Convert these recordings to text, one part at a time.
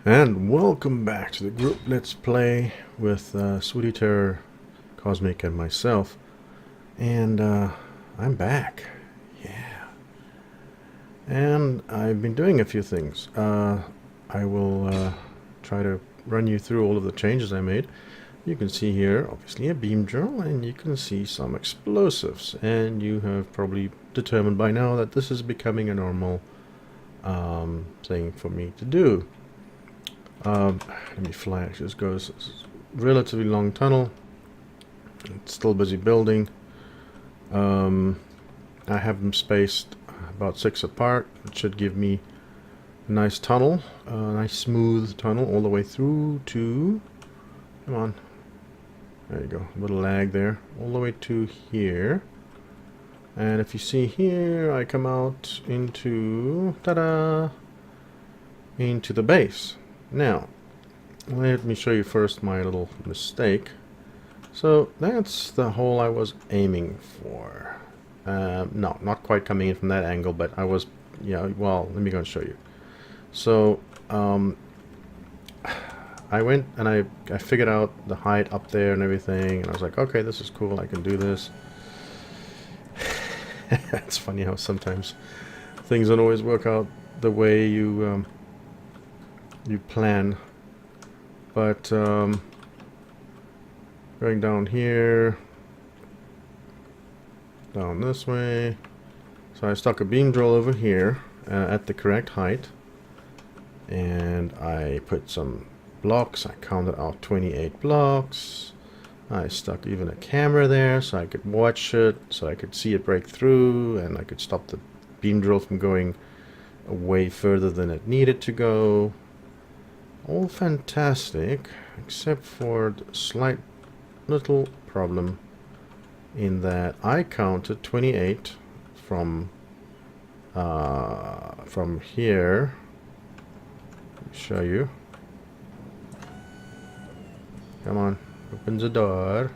And welcome back to the group Let's Play with Swooty Terror, Cosmic, and myself. And I'm back. Yeah. And I've been doing a few things. I will try to run you through all of the changes I made. You can see here, obviously, a beam drill, and you can see some explosives. And you have probably determined by now that this is becoming a normal thing for me to do. Let me fly. Actually, this goes relatively long tunnel. It's still busy building. I have them spaced about 6 apart. It should give me a nice tunnel, a nice smooth tunnel all the way through to. Come on, there you go. A little lag there, all the way to here. And if you see here, I come out into into the base. Now, let me show you first my little mistake. So that's the hole I was aiming for. No, not quite coming in from that angle, but I was, yeah, well, let me go and show you. So, I went and I figured out the height up there and everything, and I was like, okay, this is cool, I can do this. It's funny how sometimes things don't always work out the way you plan. But going down here, down this way. So I stuck a beam drill over here at the correct height, and I put some blocks. I counted out 28 blocks. I stuck even a camera there so I could watch it, so I could see it break through, and I could stop the beam drill from going way further than it needed to go. All fantastic, except for the slight little problem in that I counted 28 from here. Let me show you. Come on, open the door.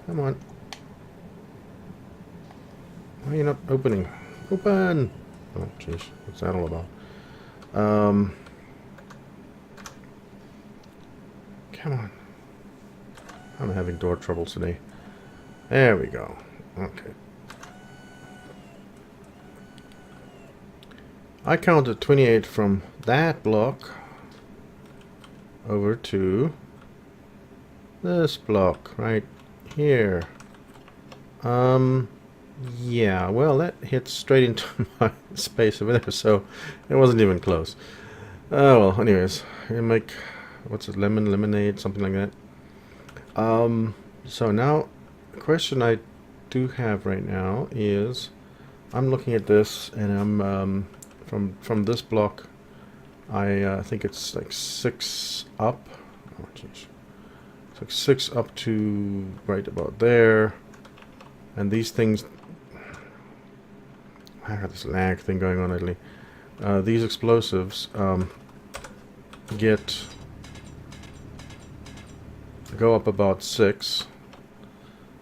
Come on. Why are you not opening? Open! Oh, jeez, what's that all about? Come on. I'm having door troubles today. There we go. Okay. I counted 28 from that block over to this block right here. Yeah, well, that hit straight into my space over there, so it wasn't even close. Oh, well, anyways, I make, what's it, lemonade, something like that. So now, the question I do have right now is, I'm looking at this, and I'm, from this block, I think it's like 6 up. Oh, jeez. It's like 6 up to right about there. And these things, I got this lag thing going on lately. These explosives go up about 6.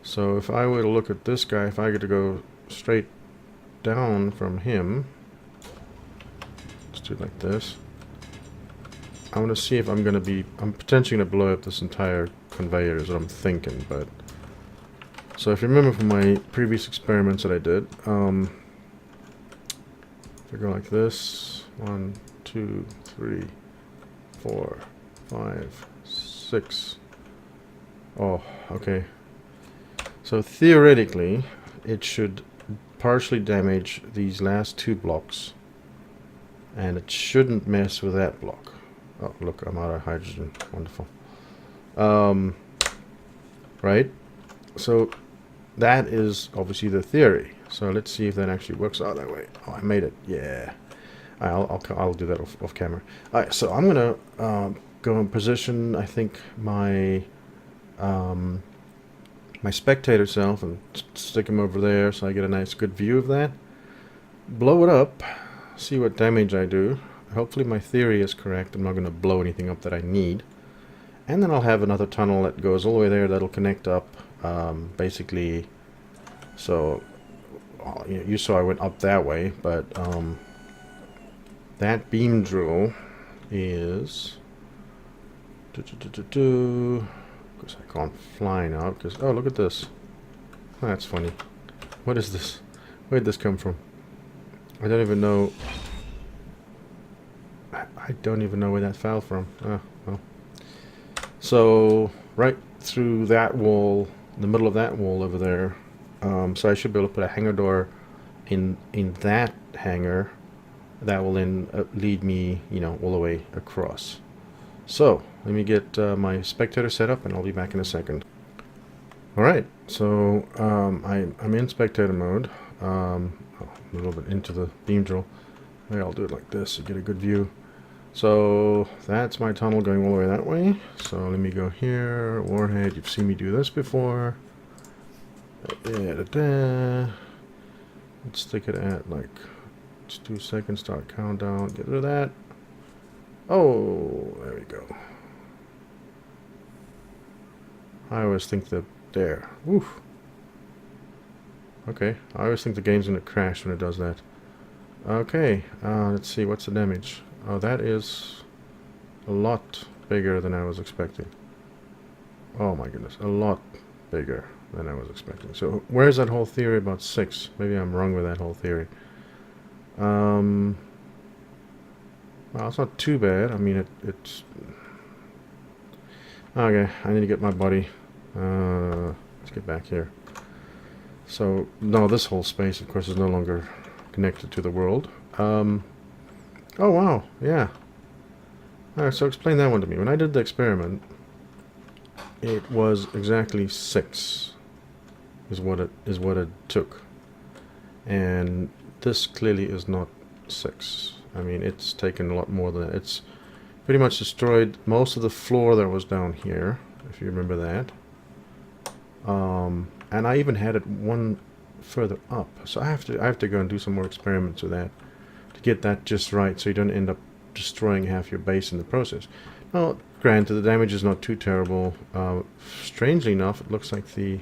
So if I were to look at this guy, if I get to go straight down from him, let's do it like this. I want to see if I'm potentially going to blow up this entire conveyor is what I'm thinking, but so if you remember from my previous experiments that I did, if I go like this, 1, 2, 3, 4, 5, 6. Oh, okay. So theoretically, it should partially damage these last 2 blocks, and it shouldn't mess with that block. Oh, look, I'm out of hydrogen. Wonderful. Right? So that is obviously the theory. So let's see if that actually works out that way. Oh, I made it. Yeah. I'll do that off camera. All right, so I'm gonna go and position, I think, my my spectator self and stick him over there so I get a nice good view of that. Blow it up. See what damage I do. Hopefully my theory is correct. I'm not going to blow anything up that I need. And then I'll have another tunnel that goes all the way there that'll connect up, basically. So you saw I went up that way, but that beam drill is... Because I can't fly now. Because, oh, look at this. Oh, that's funny. What is this? Where did this come from? I don't even know. I don't even know where that fell from. Oh, well. So, right through that wall, in the middle of that wall over there. So I should be able to put a hangar door in that hangar. That will then lead me, you know, all the way across. So, let me get my spectator set up and I'll be back in a second. Alright, so I'm in spectator mode. A little bit into the beam drill. Maybe I'll do it like this to get a good view. So that's my tunnel going all the way that way. So let me go here, warhead. You've seen me do this before. Let's stick it at like 2 seconds, start countdown, get rid of that. Oh, there we go. I always think that there. Oof. Okay, I always think the game's gonna crash when it does that. Okay, let's see, what's the damage? Oh, that is a lot bigger than I was expecting. Oh my goodness, a lot bigger than I was expecting. So where's that whole theory about 6? Maybe I'm wrong with that whole theory. Well, it's not too bad. I mean, it's... Okay, I need to get my body. Let's get back here. So, no, this whole space, of course, is no longer connected to the world. Oh, wow, yeah. Alright, so explain that one to me. When I did the experiment, it was exactly 6 is what it took. And this clearly is not 6. I mean, it's taken a lot more than that. It's pretty much destroyed most of the floor that was down here, if you remember that. And I even had it one further up. So I have to go and do some more experiments with that to get that just right, so you don't end up destroying half your base in the process. Well, granted, the damage is not too terrible. Strangely enough, it looks like the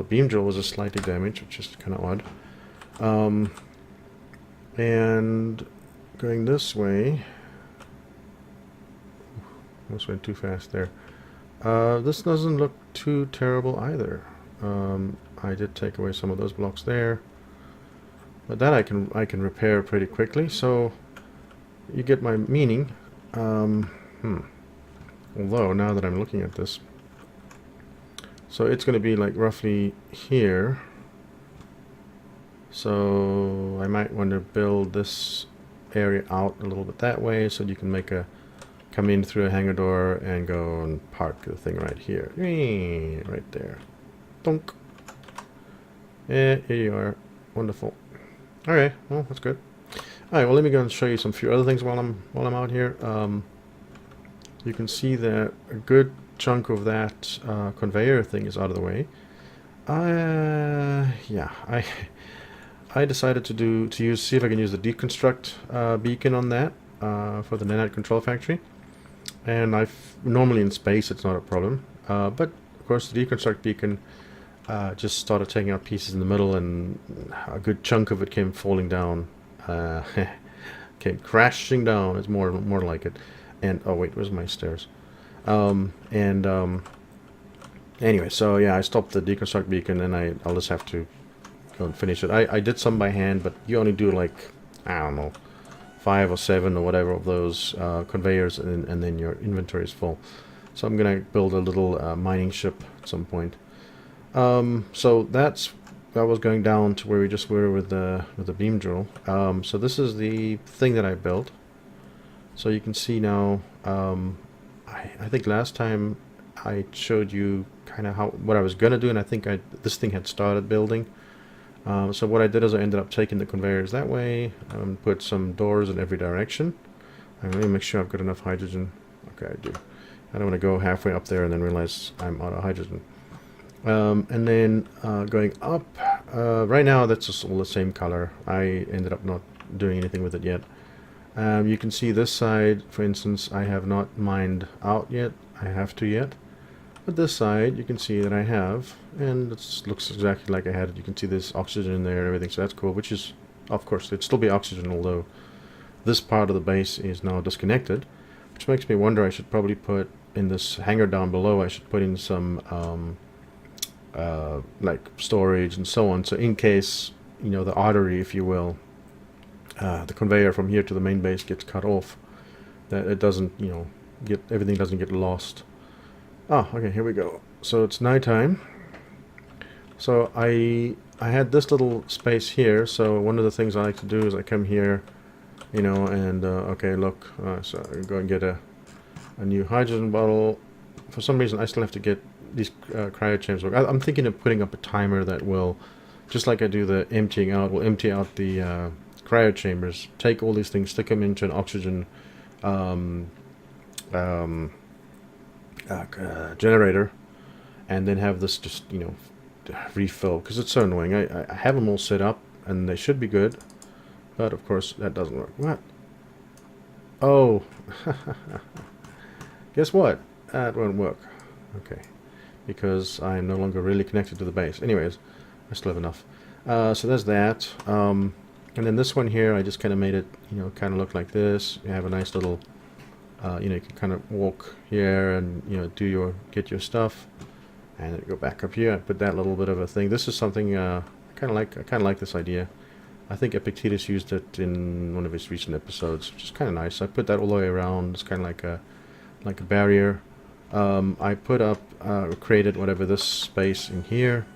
beam drill was a slightly damaged, which is kind of odd. And going this way, almost went too fast there. This doesn't look too terrible either. I did take away some of those blocks there, but that I can repair pretty quickly. So you get my meaning. Although now that I'm looking at this, so it's going to be like roughly here. So I might want to build this area out a little bit that way, so you can make a come in through a hangar door and go and park the thing right here. Right there. Donk. Yeah, here you are. Wonderful. Alright, well, that's good. Alright, well, let me go and show you some few other things while I'm out here. You can see that a good chunk of that conveyor thing is out of the way. Yeah, I decided to see if I can use the deconstruct beacon on that for the nanite control factory. And normally in space it's not a problem, but of course the deconstruct beacon just started taking out pieces in the middle, and a good chunk of it came falling down, came crashing down. It's more like it. And oh wait, where's my stairs? Anyway, so yeah, I stopped the deconstruct beacon, and I'll just have to go and finish it. I did some by hand, but you only do like, I don't know, 5 or 7 or whatever of those conveyors, and then your inventory is full. So I'm gonna build a little mining ship at some point. So that was going down to where we just were with the beam drill. So this is the thing that I built. So you can see now. I think last time I showed you kind of what I was gonna do, and I think this thing had started building. So what I did is I ended up taking the conveyors that way, put some doors in every direction. Let me make sure I've got enough hydrogen. Okay, I do. I don't want to go halfway up there and then realize I'm out of hydrogen. And then going up, right now that's just all the same color. I ended up not doing anything with it yet. You can see this side, for instance, I have not mined out yet. I have to yet. But this side, you can see that I have, and it looks exactly like I had it. You can see this oxygen in there and everything, so that's cool, which is Of course, it'd still be oxygen, although this part of the base is now disconnected, which makes me wonder I should probably put in this hangar down below, I should put in some like storage and so on, so in case, you know, the artery, if you will, the conveyor from here to the main base gets cut off, that it doesn't, you know, everything doesn't get lost. Ah, okay, here we go. So it's nighttime. So I had this little space here, so one of the things I like to do is I come here, you know, and okay, look, so I go and get a new hydrogen bottle. For some reason I still have to get these cryochambers. I'm thinking of putting up a timer that will, just like I do the emptying out, will empty out the cryochambers, take all these things, stick them into an oxygen generator, and then have this just, you know, refill, because it's so annoying. I have them all set up and they should be good, but of course that doesn't work. What? Oh, guess what? That won't work. Okay, because I'm no longer really connected to the base. Anyways, I still have enough. So there's that. And then this one here, I just kind of made it, you know, kind of look like this. You have a nice little, you know, you can kind of walk here and, you know, get your stuff, and then go back up here. I put that little bit of a thing. This is something I kind of like this idea. I think Epictetus used it in one of his recent episodes, which is kind of nice. I put that all the way around. It's kind of like a barrier. I put up, created whatever this space in here.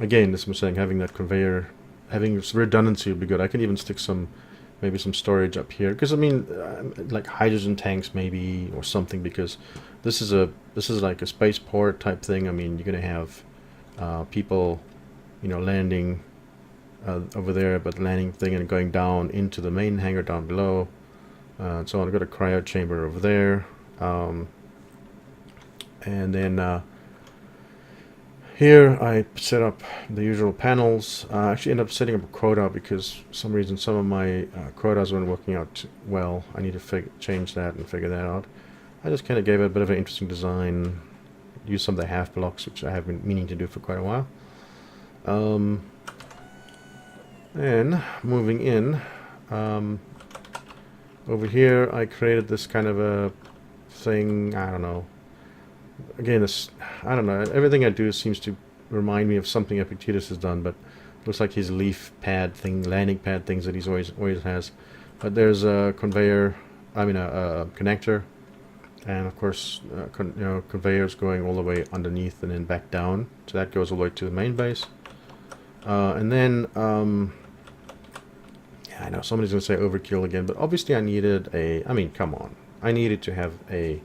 Again, this I'm saying, having that conveyor, having redundancy would be good. I can even stick maybe some storage up here, because I mean, like hydrogen tanks maybe, or something, because this is like a spaceport type thing. I mean, you're gonna have people, you know, landing over there, but landing thing and going down into the main hangar down below. So I've got a cryo chamber over there, and then here I set up the usual panels. I actually ended up setting up a quota because for some reason some of my quotas weren't working out well. I need to change that and figure that out. I just kind of gave it a bit of an interesting design, used some of the half blocks, which I have been meaning to do for quite a while. And moving in, over here I created this kind of a thing. I don't know. Again, I don't know. Everything I do seems to remind me of something Epictetus has done, but it looks like his leaf pad thing, landing pad things that he's always has. But there's a conveyor, I mean a connector, and of course, you know, conveyors going all the way underneath and then back down. So that goes all the way to the main base. And then, yeah, I know somebody's gonna say overkill again, but obviously I needed I mean, come on, I needed to have a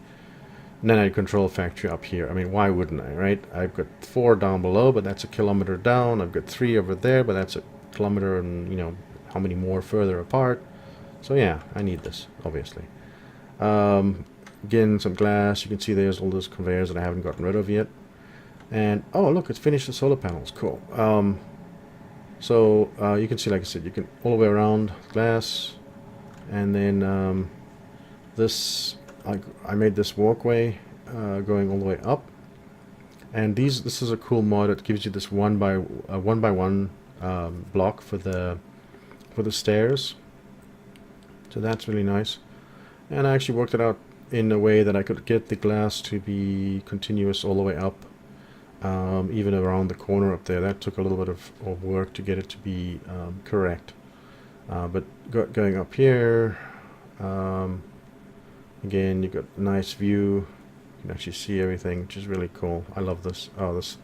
nanite control factory up here. I mean, why wouldn't I, right? I've got 4 down below, but that's a kilometer down. I've got 3 over there, but that's a kilometer, and you know how many more further apart. So yeah, I need this, obviously. Again, some glass. You can see there's all those conveyors that I haven't gotten rid of yet. And oh, look, it's finished the solar panels. Cool. So you can see, like I said, you can all the way around glass, and then this. I made this walkway going all the way up, and this is a cool mod. It gives you this one by one block for the stairs. So that's really nice, and I actually worked it out in a way that I could get the glass to be continuous all the way up, even around the corner up there. That took a little bit of work to get it to be correct, but going up here. Again, you've got a nice view. You can actually see everything, which is really cool. I love this. Oh, these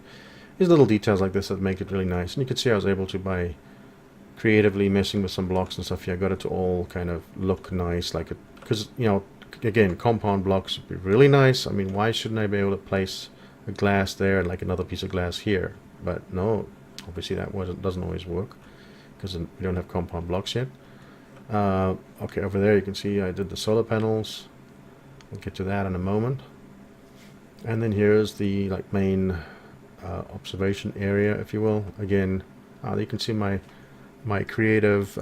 little details like this that make it really nice. And you can see I was able to, by creatively messing with some blocks and stuff, I got it to all kind of look nice, like it. Because, you know, again, compound blocks would be really nice. I mean, why shouldn't I be able to place a glass there and like another piece of glass here? But no, obviously that doesn't always work because we don't have compound blocks yet. Okay, over there you can see I did the solar panels. We'll get to that in a moment. And then here's the main observation area, if you will. Again, you can see my creative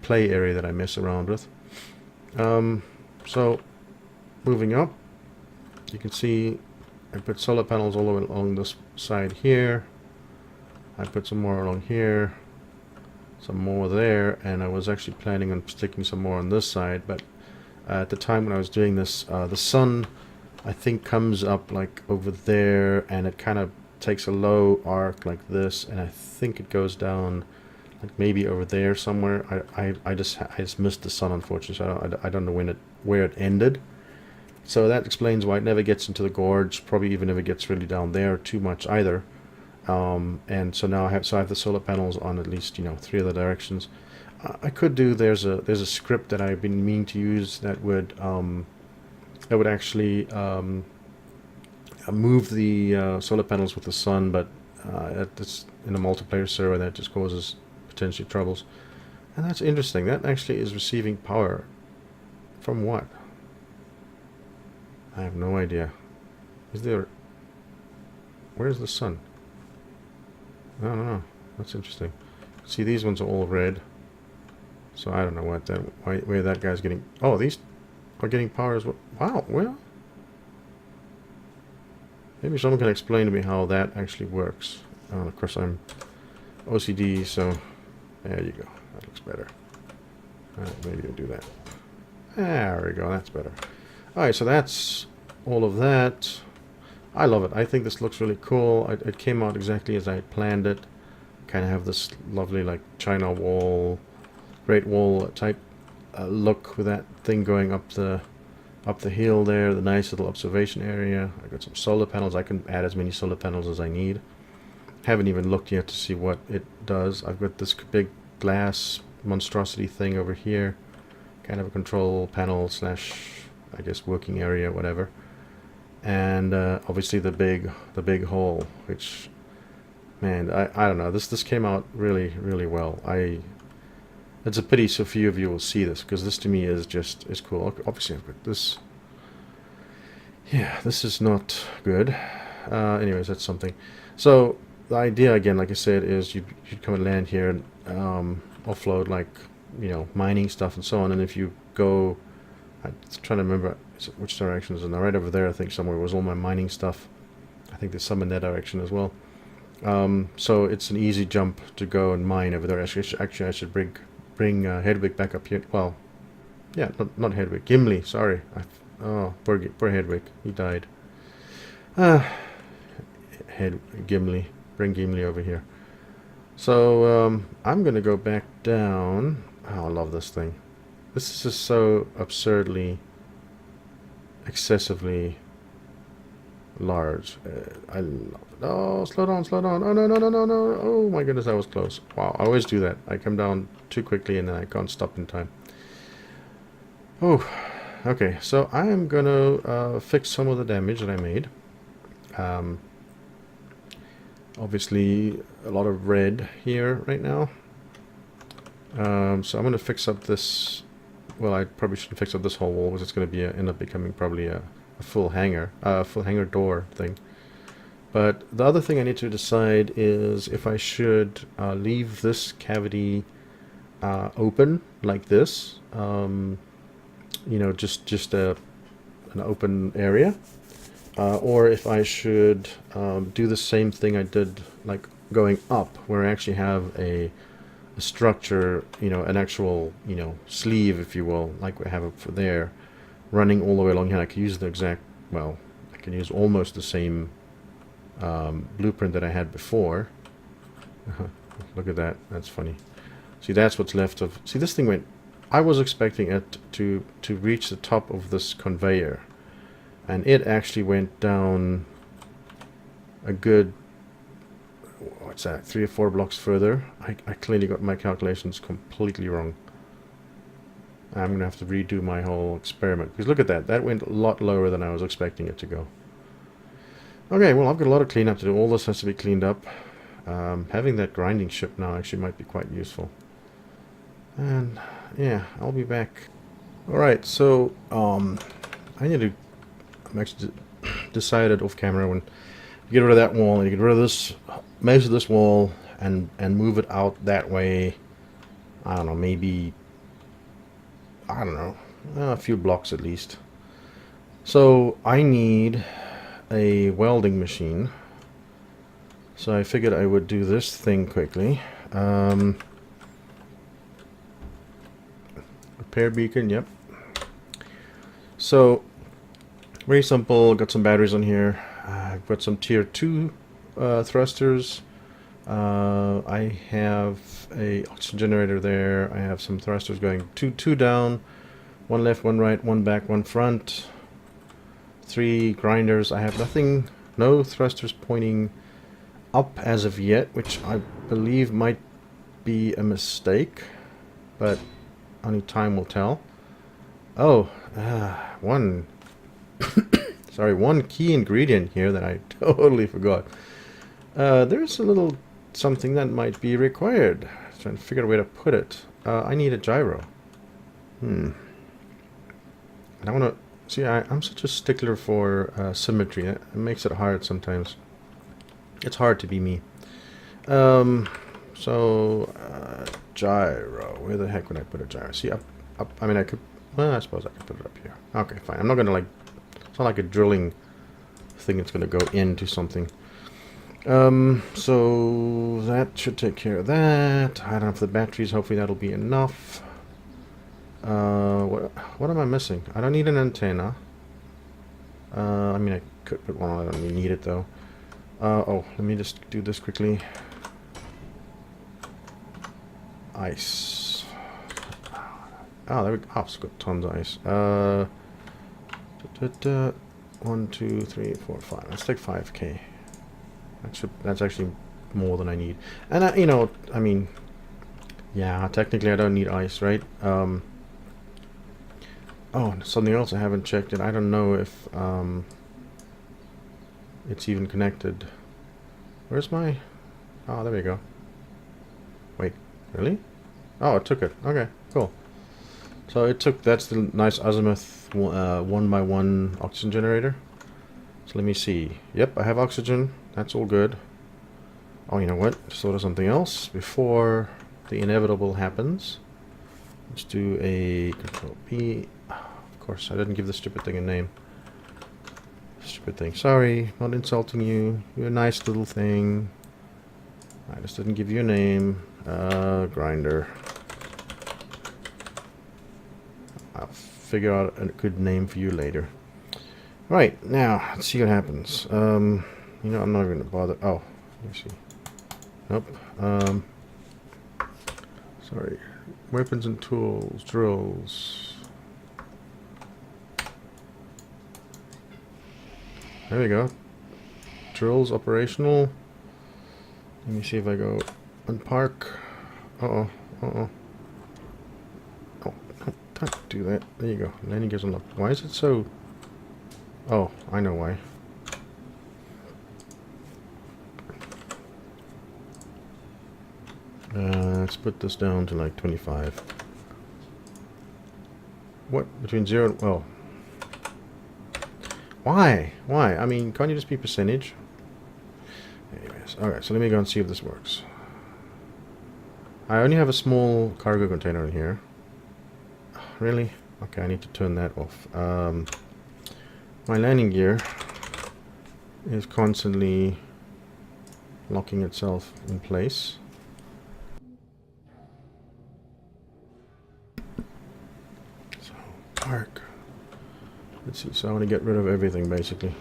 play area that I mess around with. So moving up, you can see I put solar panels all the way along this side here. I put some more along here. some more there, and I was actually planning on sticking some more on this side, but at the time when I was doing this, the sun, I think, comes up like over there, and it kind of takes a low arc like this, and I think it goes down like maybe over there somewhere. I just missed the sun, unfortunately, so I don't know where it ended. So that explains why it never gets into the gorge, probably even if it gets really down there too much either. And so now I have the solar panels on at least 3 other directions. I could do there's a script that I've been meaning to use that would actually move the solar panels with the sun, but it's in a multiplayer server that just causes potentially troubles. And that's interesting. That actually is receiving power from what? I have no idea. Where's the sun? I don't know. That's interesting. See, these ones are all red. So I don't know where that guy's getting... Oh, these are getting power as well. Wow, well... Maybe someone can explain to me how that actually works. Of course, I'm OCD, so... There you go. That looks better. Maybe I'll do that. There we go. That's better. Alright, so that's all of that. I love it. I think this looks really cool. It came out exactly as I had planned it. Kind of have this lovely like China wall, Great Wall type look with that thing going up the hill there. The nice little observation area. I got some solar panels. I can add as many solar panels as I need. Haven't even looked yet to see what it does. I've got this big glass monstrosity thing over here. Kind of a control panel slash, I guess, working area, whatever. And obviously the big hole, which, man, I don't know. This came out really well. It's a pity so few of you will see this, because this to me is cool. Obviously I've got this. Yeah, this is not good. Anyways, that's something. So the idea, again, like I said, is you'd come and land here and offload, like, mining stuff and so on. And if you go, I'm trying to remember which direction is in there. Right over there, I think, somewhere was all my mining stuff. I think there's some in that direction as well. So it's an easy jump to go and mine over there. Actually, I should bring Hedwig back up here. Well, yeah, not Hedwig. Gimli, sorry. Poor Hedwig. He died. Gimli. Bring Gimli over here. So I'm going to go back down. Oh, I love this thing. This is just so absurdly, excessively large. I love it. Oh, slow down. Oh, no. Oh, my goodness, that was close. Wow, I always do that. I come down too quickly and then I can't stop in time. Oh, okay. So I am going to fix some of the damage that I made. Obviously, a lot of red here right now. So I'm going to fix up this... Well, I probably shouldn't fix up this whole wall, because it's going to end up becoming probably a full hanger door thing. But the other thing I need to decide is if I should leave this cavity open like this, just an open area, or if I should do the same thing I did like going up, where I actually have a structure, an actual, sleeve, if you will, like we have it for there, running all the way along here. I could use I can use almost the same blueprint that I had before. Look at that. That's funny. See, that's what's left of... See, this thing went... I was expecting it to reach the top of this conveyor, and it actually went down a good... What's that? 3 or 4 blocks further. I clearly got my calculations completely wrong. I'm going to have to redo my whole experiment. Because look at that. That went a lot lower than I was expecting it to go. Okay, well, I've got a lot of cleanup to do. All this has to be cleaned up. Having that grinding ship now actually might be quite useful. And, yeah, I'll be back. Alright, so, I need to... I'm actually decided off camera when... You get rid of that wall, and you get rid of this... Measure this wall, and move it out that way. I don't know, maybe... I don't know, a few blocks at least. So I need a welding machine. So I figured I would do this thing quickly. Repair beacon, yep. So, very simple. Got some batteries on here. I've got some tier 2 thrusters. I have a oxygen generator there. I have some thrusters going two down, one left, one right, one back, one front. 3 grinders. I have nothing, no thrusters pointing up as of yet, which I believe might be a mistake, but only time will tell. Oh, one key ingredient here that I totally forgot. There's a little something that might be required. Trying to figure out a way to put it. I need a gyro. I don't want to see. I'm such a stickler for symmetry. It makes it hard sometimes. It's hard to be me. Gyro. Where the heck would I put a gyro? See, up. I mean, I could. Well, I suppose I could put it up here. Okay, fine. I'm not gonna like. It's not like a drilling thing that's gonna go into something. So that should take care of that. I don't have the batteries. Hopefully that'll be enough. What am I missing? I don't need an antenna. I mean, I could put one on. I don't really need it though. Oh, let me just do this quickly. Ice. Oh, there we go. Oh, it's got tons of ice. 1, 2, 3, 4, 5. Let's take 5k. That's actually more than I need. And you know, I mean, yeah, technically I don't need ice, right? Oh, something else I haven't checked, and I don't know if it's even connected. Where's my? Oh, there we go. Wait, really? Oh, it took it. Okay, cool. So it took. That's the nice azimuth 1x1 oxygen generator. So let me see. Yep, I have oxygen. That's all good. Oh, you know what? Just thought of something else before the inevitable happens. Let's do a Control P. Of course, I didn't give the stupid thing a name. Stupid thing. Sorry, not insulting you. You're a nice little thing. I just didn't give you a name. Grinder. I'll figure out a good name for you later. Right, now, let's see what happens. You know, I'm not going to bother. Oh, let me see. Nope. Sorry. Weapons and tools. Drills. There we go. Drills operational. Let me see if I go unpark. Uh-oh. Uh-oh. Oh, don't do that. There you go. Landing gears unlocked. Why is it so... Oh, I know why. Let's put this down to like 25. What? Between 0 and... Oh. Why? Why? I mean, can't you just be percentage? Anyways, alright, so let me go and see if this works. I only have a small cargo container in here. Really? Okay, I need to turn that off. My landing gear is constantly locking itself in place. So, park. Let's see, so I want to get rid of everything basically.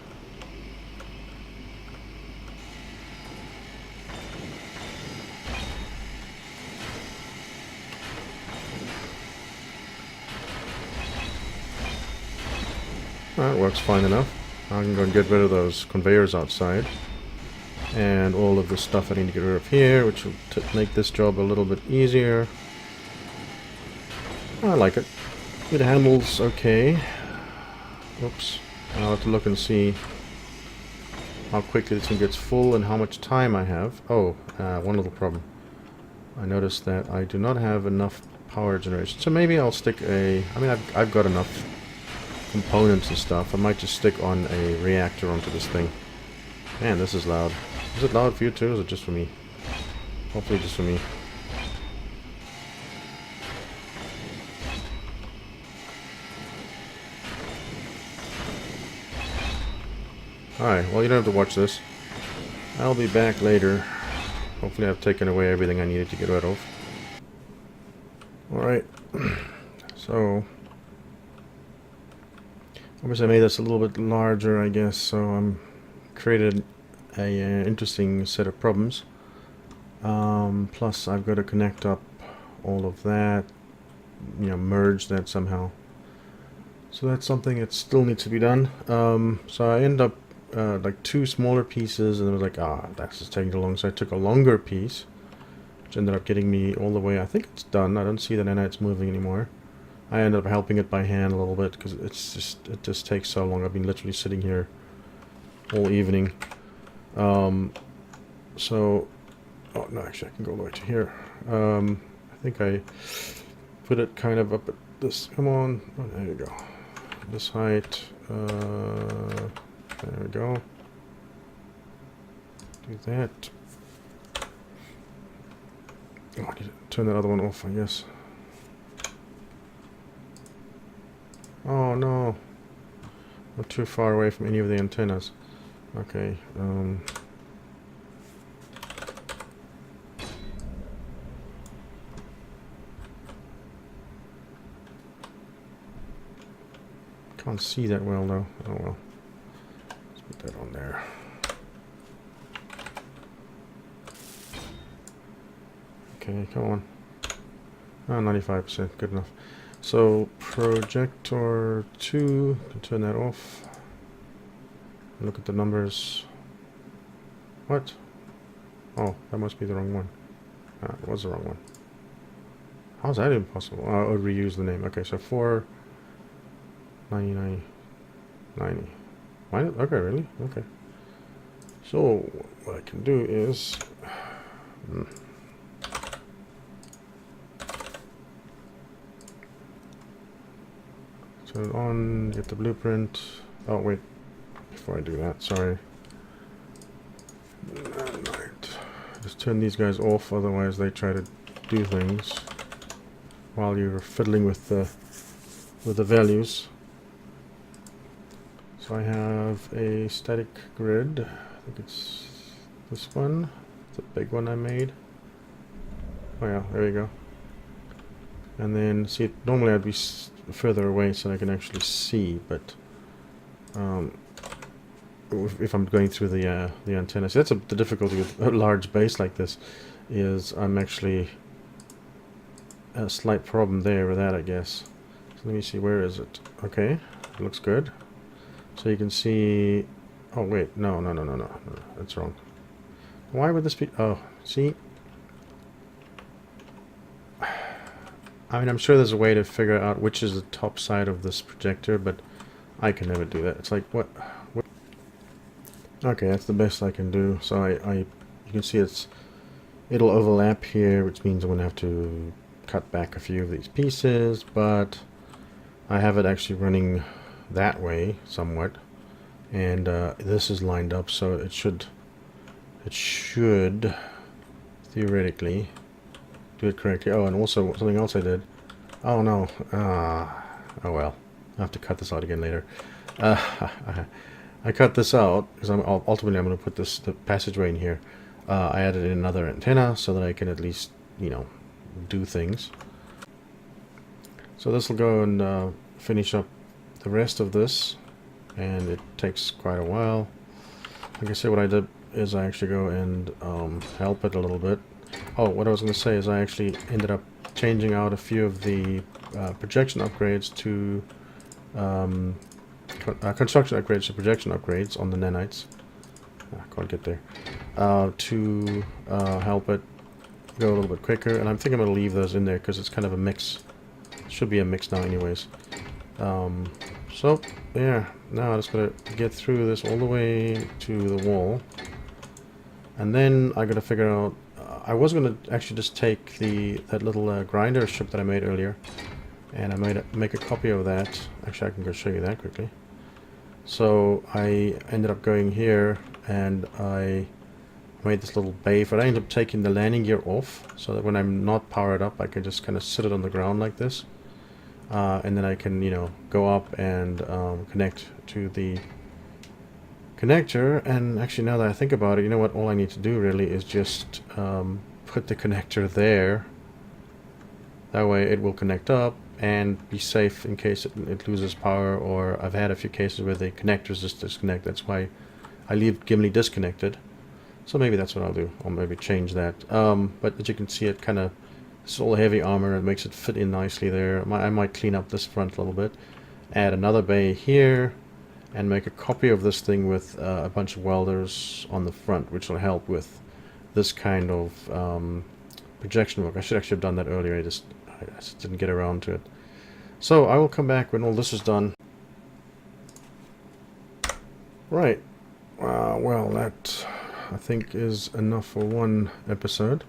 That works fine enough. I can go and get rid of those conveyors outside. And all of the stuff I need to get rid of here, which will make this job a little bit easier. I like it. It handles okay. Oops. I'll have to look and see how quickly this thing gets full and how much time I have. Oh, one little problem. I noticed that I do not have enough power generation. So maybe I'll stick a... I mean, I've got enough components and stuff. I might just stick on a reactor onto this thing. Man, this is loud. Is it loud for you too, or is it just for me? Hopefully just for me. Alright, well you don't have to watch this. I'll be back later. Hopefully I've taken away everything I needed to get rid of. Alright. So So obviously I made this a little bit larger, I guess, so I'm created a interesting set of problems. Plus I've got to connect up all of that, you know, merge that somehow. So that's something that still needs to be done. So I end up like 2 smaller pieces, and I was like, that's just taking too long. So I took a longer piece, which ended up getting me all the way. I think it's done. I don't see that it's moving anymore. I ended up helping it by hand a little bit because it just takes so long. I've been literally sitting here all evening. So, oh no, actually I can go all the way to here. I think I put it kind of up at this. Come on, oh, there you go. This height. There we go. Do that. Oh, I need to turn that other one off, I guess. Oh no, I'm too far away from any of the antennas. Okay. Can't see that well though. Oh well. Let's put that on there. Okay, come on. Oh, 95%, good enough. So projector 2, can turn that off. Look at the numbers. What? Oh, that must be the wrong one. It was the wrong one. How's that impossible? Oh, I'll reuse the name. Okay, so 499 90. Okay, really? Okay. So what I can do is turn it on, get the blueprint. Oh wait, before I do that, sorry. Right. Just turn these guys off, otherwise they try to do things while you're fiddling with the values. So I have a static grid. I think it's this one. It's a big one I made. Oh yeah, there you go. And then see, normally I'd be further away so I can actually see, but if I'm going through the antenna, so that's the difficulty with a large base like this, is I'm actually a slight problem there with that, I guess. So let me see, where is it? Okay, it looks good. So you can see. Oh wait, no, that's wrong. Why would this be? Oh, see. I mean, I'm sure there's a way to figure out which is the top side of this projector, but I can never do that. It's like, what? Okay, that's the best I can do. So you can see it'll overlap here, which means I'm going to have to cut back a few of these pieces, but I have it actually running that way somewhat, and this is lined up, so it should theoretically do it correctly. Oh, and also something else I did. Oh no. Oh well. I'll have to cut this out again later. I cut this out because ultimately I'm going to put the passageway in here. I added in another antenna so that I can at least, you know, do things. So this will go and finish up the rest of this, and it takes quite a while. Like I said, what I did is I actually go and help it a little bit. Oh, what I was going to say is I actually ended up changing out a few of the projection upgrades to construction upgrades to projection upgrades on the nanites. I can't get there. To help it go a little bit quicker, and I think I'm going to leave those in there because it's kind of a mix. It should be a mix now anyways. So yeah, now I'm just going to get through this all the way to the wall, and then I got to figure out. I was going to actually just take that little grinder ship that I made earlier, and I make a copy of that. Actually, I can go show you that quickly. So I ended up going here, and I made this little bay for it. I ended up taking the landing gear off, so that when I'm not powered up, I can just kind of sit it on the ground like this, and then I can, you know, go up and connect to the connector. And actually, now that I think about it, you know what, all I need to do really is just put the connector there, That way it will connect up and be safe in case it loses power, or I've had a few cases where the connectors just disconnect. That's why I leave Gimli disconnected. So maybe that's what I'll do, or maybe change that. But as you can see, it kind of, it's all heavy armor. It makes it fit in nicely there. I might clean up this front a little bit, add another bay here, and make a copy of this thing with a bunch of welders on the front, which will help with this kind of projection work. I should actually have done that earlier. I just didn't get around to it. So I will come back when all this is done. Right. Well, that I think is enough for one episode.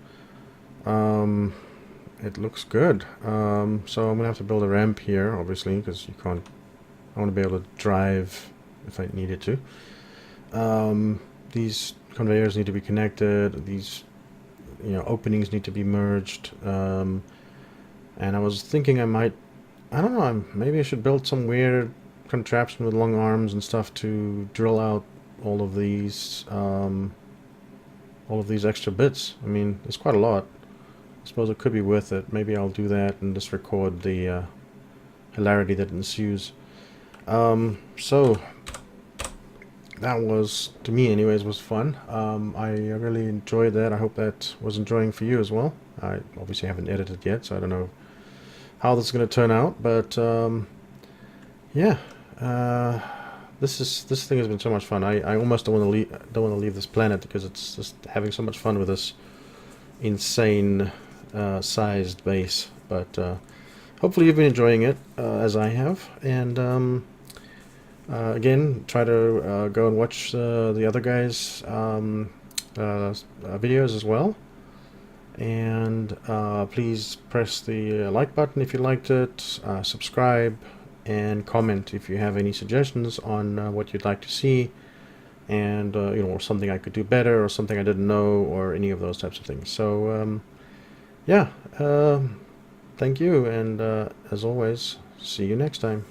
It looks good. So I'm gonna have to build a ramp here, obviously, because you can't. I want to be able to drive if I needed to. These conveyors need to be connected. These, openings need to be merged. And I was thinking I don't know, maybe I should build some weird contraption with long arms and stuff to drill out all of these extra bits. I mean, it's quite a lot. I suppose it could be worth it. Maybe I'll do that and just record the hilarity that ensues. So that was, to me anyways, was fun. I really enjoyed that. I hope that was enjoying for you as well. I obviously haven't edited yet, so I don't know how this is going to turn out, but yeah, this thing has been so much fun. I almost don't want to leave this planet, because it's just having so much fun with this insane sized base. But hopefully you've been enjoying it as I have, and again, try to go and watch the other guys' videos as well. And please press the like button if you liked it, subscribe, and comment if you have any suggestions on what you'd like to see, and or something I could do better, or something I didn't know, or any of those types of things. So yeah, thank you, and as always, see you next time.